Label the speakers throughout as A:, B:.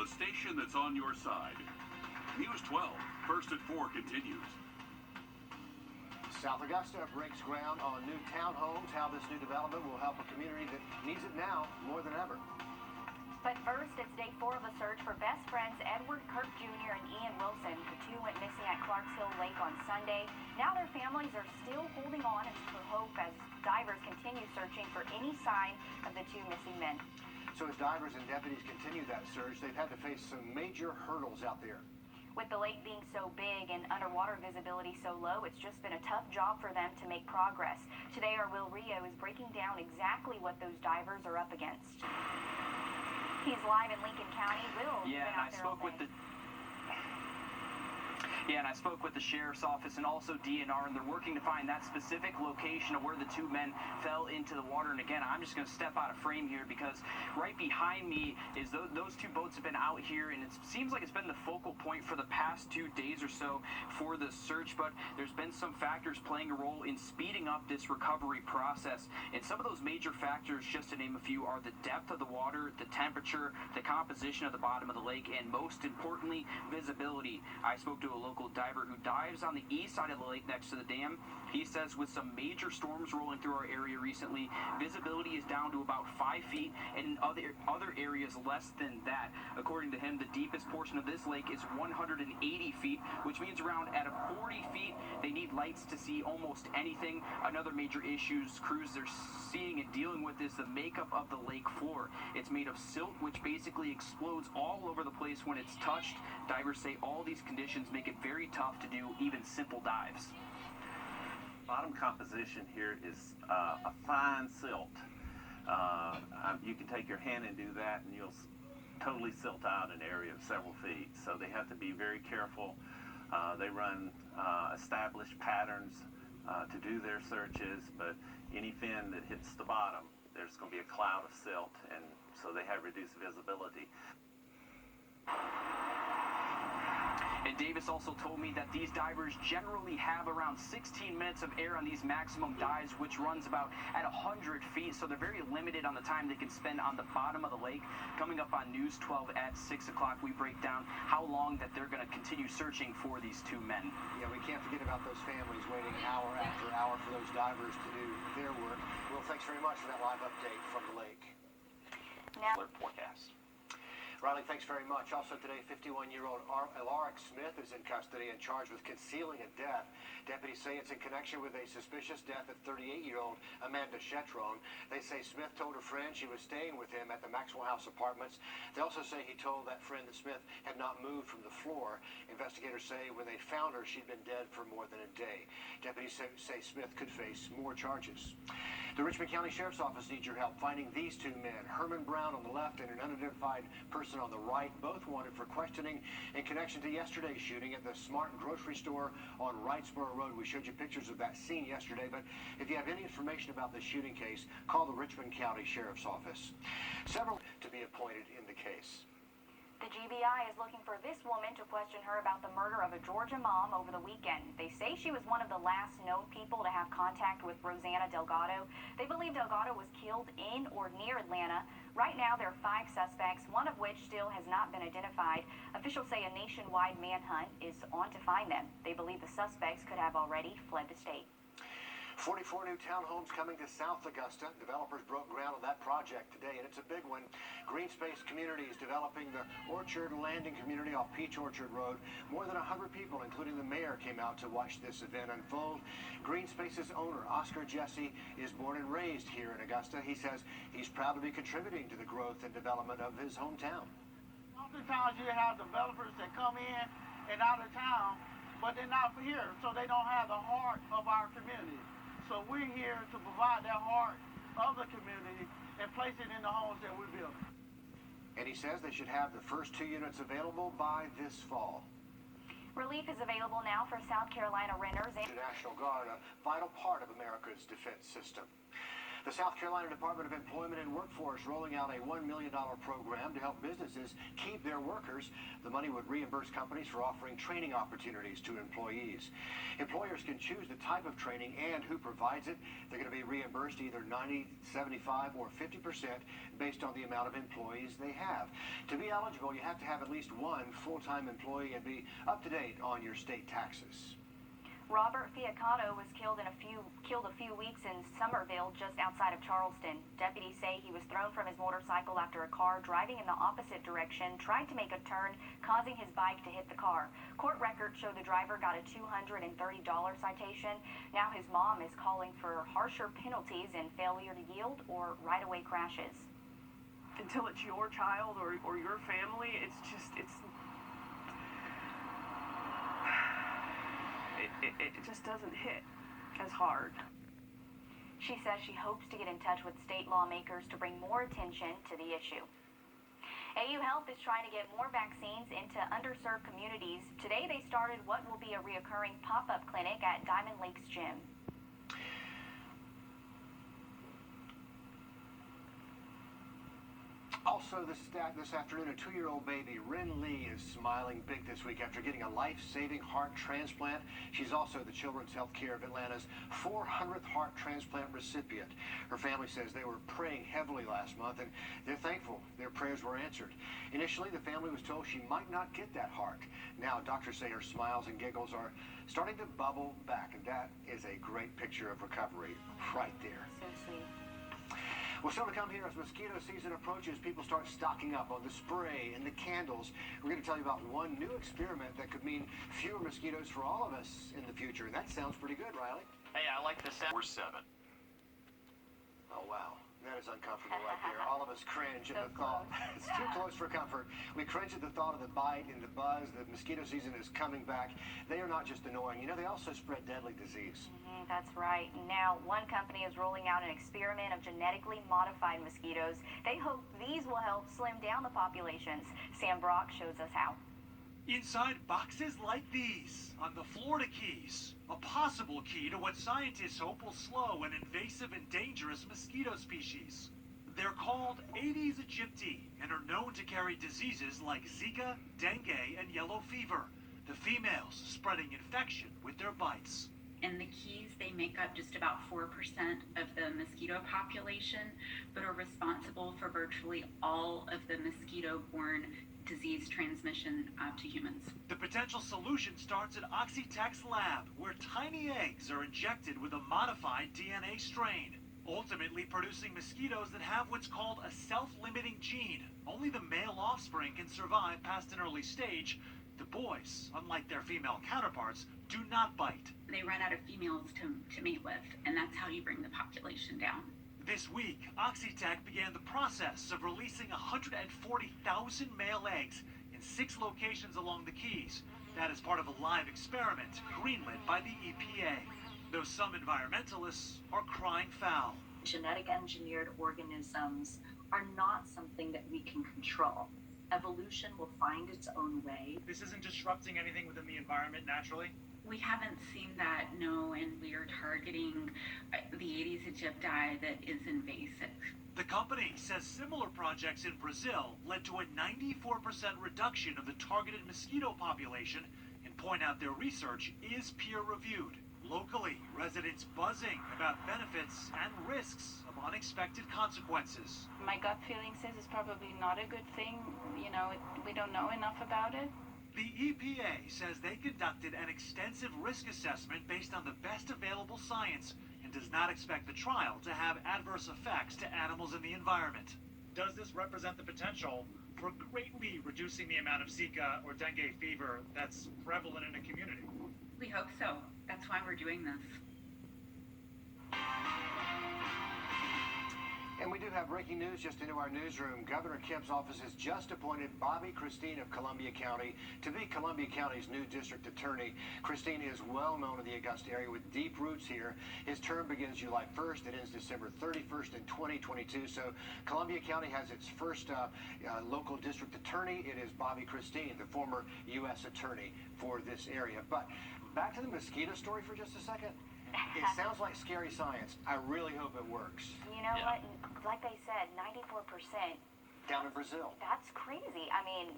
A: the station that's on your side. News 12, first at 4 continues.
B: South Augusta breaks ground on new townhomes. How this new development will help a community that needs it now more than ever.
C: But first, it's day 4 of a search for best friends Edward Kirk Jr. and Ian Wilson. The two went missing at Clarks Hill Lake on Sunday. Now their families are still holding on for hope as divers continue searching for any sign of the two missing men.
B: So as divers and deputies continue that search, they've had to face some major hurdles out there.
C: With the lake being so big and underwater visibility so low, it's just been a tough job for them to make progress. Today, our Wrdw is breaking down exactly what those divers are up against. He's live in Lincoln County. Will,
D: yeah, and I spoke with the sheriff's office and also DNR, and they're working to find that specific location of where the two men fell into the water. And again, I'm just going to step out of frame here because right behind me is those two boats have been out here, and it seems like it's been the focal point for the past 2 days or so for the search. But there's been some factors playing a role in speeding up this recovery process, and some of those major factors, just to name a few, are the depth of the water, the temperature, the composition of the bottom of the lake, and most importantly, visibility. I spoke to a local diver who dives on the east side of the lake next to the dam. He says with some major storms rolling through our area recently, visibility is down to about 5 feet, and in other areas less than that. According to him, the deepest portion of this lake is 180 feet, which means around at 40 feet, they need lights to see almost anything. Another major issue crews are seeing and dealing with is the makeup of the lake floor. It's made of silt, which basically explodes all over the place when it's touched. Divers say all these conditions make it very tough to do even simple dives.
E: Bottom composition here is a fine silt. You can take your hand and do that, and you'll totally silt out an area of several feet. So they have to be very careful. They run established patterns to do their searches, but any fin that hits the bottom, there's going to be a cloud of silt, and so they have reduced visibility.
D: And Davis also told me that these divers generally have around 16 minutes of air on these maximum dives, which runs about at 100 feet. So they're very limited on the time they can spend on the bottom of the lake. Coming up on News 12 at 6 o'clock, we break down how long that they're going to continue searching for these two men.
B: Yeah, we can't forget about those families waiting hour after hour for those divers to do their work. Well, thanks very much for that live update from the lake.
C: Now,
D: Forecast.
B: Riley, thanks very much. Also today, 51-year-old Alaric Smith is in custody and charged with concealing a death. Deputies say it's in connection with a suspicious death of 38-year-old Amanda Shetron. They say Smith told her friend she was staying with him at the Maxwell House Apartments. They also say he told that friend that Smith had not moved from the floor. Investigators say when they found her, she'd been dead for more than a day. Deputies say Smith could face more charges. The Richmond County Sheriff's Office needs your help finding these two men, Herman Brown on the left and an unidentified person on the right, both wanted for questioning in connection to yesterday's shooting at the Smart grocery store on Wrightsboro Road. We showed you pictures of that scene yesterday, but if you have any information about the shooting case, call the Richmond County Sheriff's Office. Several to be appointed in the case.
C: the GBI is looking for this woman to question her about the murder of a Georgia mom over the weekend. They say she was one of the last known people to have contact with Rosanna Delgado. They believe Delgado was killed in or near Atlanta. Right now, there are 5 suspects, one of which still has not been identified. Officials say a nationwide manhunt is on to find them. They believe the suspects could have already fled the state.
B: 44 new townhomes coming to South Augusta. Developers broke ground on that project today, and it's a big one. Green Space Communities developing the Orchard Landing community off Peach Orchard Road. More than 100 people, including the mayor, came out to watch this event unfold. Green Space's owner, Oscar Jesse, is born and raised here in Augusta. He says he's proud to be contributing to the growth and development of his hometown.
F: Oftentimes you have developers that come in and out of town, but they're not here, so they don't have the heart of our community. So we're here to provide that heart of the community and place it in the homes that we build.
B: And he says they should have the first 2 units available by this fall.
C: Relief is available now for South Carolina renters.
B: The National Guard, a vital part of America's defense system. The South Carolina Department of Employment and Workforce rolling out a $1 million program to help businesses keep their workers. The money would reimburse companies for offering training opportunities to employees. Employers can choose the type of training and who provides it. They're going to be reimbursed either 90, 75, or 50% based on the amount of employees they have. To be eligible, you have to have at least one full-time employee and be up to date on your state taxes.
C: Robert Fiacato was killed a few weeks in Somerville, just outside of Charleston. Deputies say he was thrown from his motorcycle after a car driving in the opposite direction tried to make a turn, causing his bike to hit the car. Court records show the driver got a $230 citation. Now his mom is calling for harsher penalties in failure to yield or right-of-way crashes.
G: Until it's your child or your family, it just doesn't hit as hard.
C: She says she hopes to get in touch with state lawmakers to bring more attention to the issue. AU Health is trying to get more vaccines into underserved communities. Today they started what will be a reoccurring pop-up clinic at Diamond Lakes Gym.
B: Also this afternoon, a 2-year-old baby, Rin Lee, is smiling big this week after getting a life-saving heart transplant. She's also the Children's Health Care of Atlanta's 400th heart transplant recipient. Her family says they were praying heavily last month, and they're thankful their prayers were answered. Initially, the family was told she might not get that heart. Now, doctors say her smiles and giggles are starting to bubble back, and that is a great picture of recovery right there.
C: So sweet.
B: Well, still to come here as mosquito season approaches, people start stocking up on the spray and the candles. We're going to tell you about one new experiment that could mean fewer mosquitoes for all of us in the future. And that sounds pretty good, Riley.
D: Hey, I like the sound.
A: We're 7.
B: Oh, wow. That is uncomfortable right there. All of us cringe at
C: So
B: the thought.
C: close.
B: It's too close for comfort. We cringe at the thought of the bite and the buzz. The mosquito season is coming back. They are not just annoying. You know, they also spread deadly disease.
C: That's right. Now, one company is rolling out an experiment of genetically modified mosquitoes. They hope these will help slim down the populations. Sam Brock shows us how.
H: Inside boxes like these, on the Florida Keys, a possible key to what scientists hope will slow an invasive and dangerous mosquito species. They're called Aedes aegypti and are known to carry diseases like Zika, dengue, and yellow fever, the females spreading infection with their bites.
I: In the Keys, they make up just about 4% of the mosquito population, but are responsible for virtually all of the mosquito-borne disease transmission to humans.
H: The potential solution starts at Oxitec's lab, where tiny eggs are injected with a modified DNA strain, ultimately producing mosquitoes that have what's called a self-limiting gene. Only the male offspring can survive past an early stage. The boys, unlike their female counterparts, do not bite.
I: They run out of females to mate with, and that's how you bring the population down.
H: This week, Oxitec began the process of releasing 140,000 male eggs in 6 locations along the Keys. That is part of a live experiment greenlit by the EPA. Though some environmentalists are crying foul.
J: Genetic engineered organisms are not something that we can control. Evolution will find its own way.
H: This isn't disrupting anything within the environment naturally?
I: We haven't seen that, no, and we are targeting the Aedes aegypti that is invasive.
H: The company says similar projects in Brazil led to a 94% reduction of the targeted mosquito population and point out their research is peer-reviewed. Locally, residents buzzing about benefits and risks of unexpected consequences.
K: My gut feeling says it's probably not a good thing. You know, we don't know enough about it.
H: The EPA says they conducted an extensive risk assessment based on the best available science and does not expect the trial to have adverse effects to animals in the environment. Does this represent the potential for greatly reducing the amount of Zika or dengue fever that's prevalent in a community?
I: We hope so. That's why we're doing this.
B: And we do have breaking news just into our newsroom. Governor Kemp's office has just appointed Bobby Christine of Columbia County to be Columbia County's new district attorney. Christine is well known in the Augusta area with deep roots here. His term begins July 1st and ends December 31st in 2022. So Columbia County has its first local district attorney. It is Bobby Christine, the former U.S. attorney for this area. But back to the mosquito story for just a second. It sounds like scary science. I really hope it works.
C: You know what? Like they said, 94%.
B: Down in Brazil.
C: That's crazy. I mean,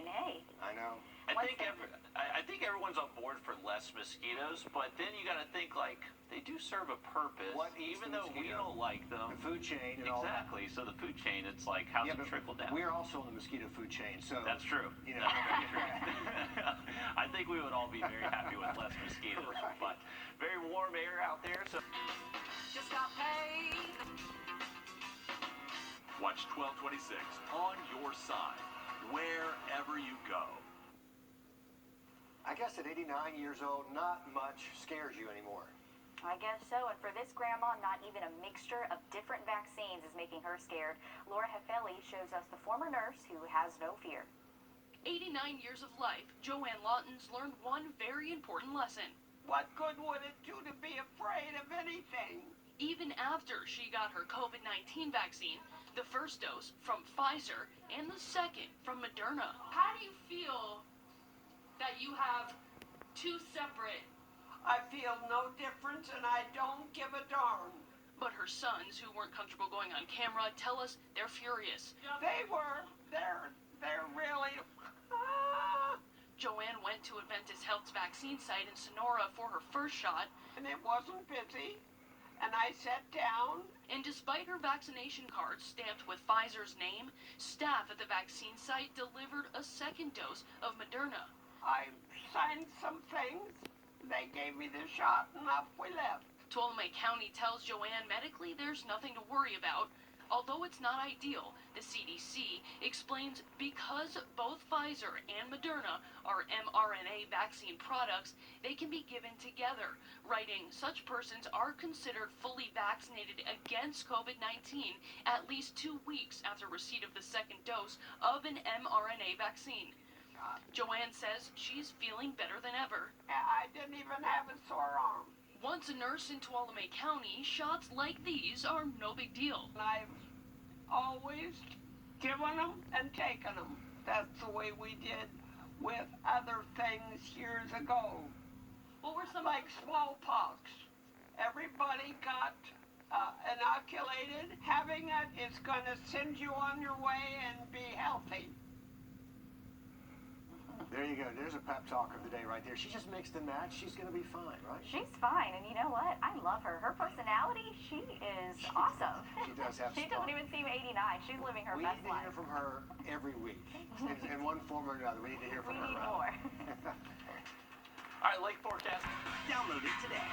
C: hey.
B: I know.
L: I think everyone's on board for less mosquitoes, but then you got to think like they do serve a purpose.
B: What eats
L: even
B: the
L: though we
B: mosquito?
L: don't like them.
B: The food chain and all that.
L: Exactly. So the food chain, it's like how's it
B: but
L: trickle down?
B: We're also in the mosquito food chain, so
L: That's true.
B: You know,
L: I think we would all be very happy with less mosquitoes, but very warm air out there. So
G: Just got paid.
A: Watch 1226 on your side, wherever you go.
B: I guess at 89 years old, not much scares you anymore.
C: I guess so. And for this grandma, not even a mixture of different vaccines is making her scared. Laura Hefeli shows us the former nurse who has no fear.
G: 89 years of life, Joanne Lawton's learned one very important lesson.
F: What good would it do to be afraid of anything?
G: Even after she got her COVID-19 vaccine, the first dose from Pfizer and the second from Moderna. How do you feel that you have two separate?
F: I feel no difference and I don't give a darn.
G: But her sons, who weren't comfortable going on camera, tell us they're furious.
F: They were. They're really.
G: Joanne went to Adventist Health's vaccine site in Sonora for her first shot.
F: And it wasn't busy. And I sat down.
G: And despite her vaccination card stamped with Pfizer's name, staff at the vaccine site delivered a second dose of Moderna.
F: I signed some things. They gave me the shot and off we left.
G: Tuolumne County tells Joanne medically there's nothing to worry about. Although it's not ideal, the CDC explains because both Pfizer and Moderna are mRNA vaccine products, they can be given together, writing such persons are considered fully vaccinated against COVID-19 at least 2 weeks after receipt of the second dose of an mRNA vaccine. Joanne says she's feeling better than ever.
F: I didn't even have a sore arm.
G: Once a nurse in Tuolumne County, shots like these are no big deal.
F: I've always given them and taken them. That's the way we did with other things years ago.
G: What were some
F: like smallpox? Everybody got inoculated. Having it is going to send you on your way and be healthy.
B: There you go. There's a pep talk of the day right there. She just mixed and matched. She's going to be fine, right?
C: She's fine, and you know what? I love her. Her personality, she is awesome.
B: She does have
C: She doesn't even seem 89. She's living her
B: we
C: best
B: need to
C: life.
B: hear from her every week. in one form or another. We need to hear from her.
C: We need more.
L: all right, lake forecast.
H: Download it today.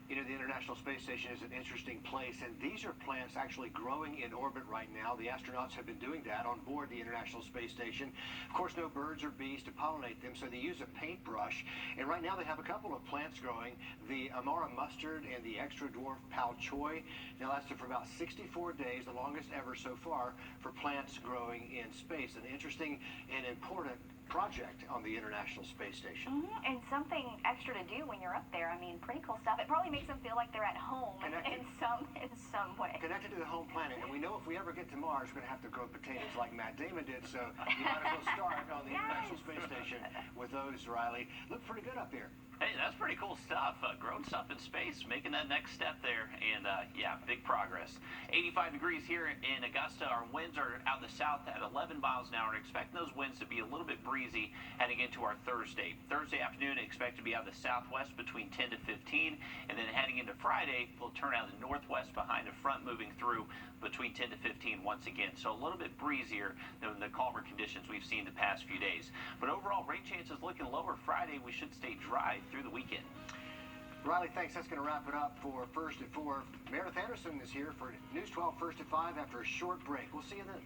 B: You know, the International Space Station is an interesting place, and these are plants actually growing in orbit right now. The astronauts have been doing that on board the International Space Station. Of course, no birds or bees to pollinate them, so they use a paintbrush. And right now they have a couple of plants growing, the Amara mustard and the extra dwarf pao choy. They lasted for about 64 days, the longest ever so far for plants growing in space. An interesting and important project on the International Space Station.
C: And something extra to do when you're up there. I mean, pretty cool stuff. It probably makes them feel like they're at home in some way.
B: Connected to the home planet. And we know if we ever get to Mars, we're going to have to grow potatoes like Matt Damon did. So you might as well start on the International Space Station with those, Riley. Look pretty good up here.
L: Hey, that's pretty cool stuff. Growing stuff in space, making that next step there, and yeah, big progress. 85 degrees here in Augusta. Our winds are out the south at 11 miles an hour. Expect those winds to be a little bit breezy heading into our Thursday. Thursday afternoon, expect to be out of the southwest between 10 to 15, and then heading into Friday, we'll turn out the northwest behind a front moving through between 10 to 15 once again. So a little bit breezier than the calmer conditions we've seen the past few days. But overall, rain chances looking lower. Friday, we should stay dry through the weekend.
B: Riley, thanks. That's going to wrap it up for First at 4. Meredith Anderson is here for News 12 First at 5 after a short break. We'll see you then.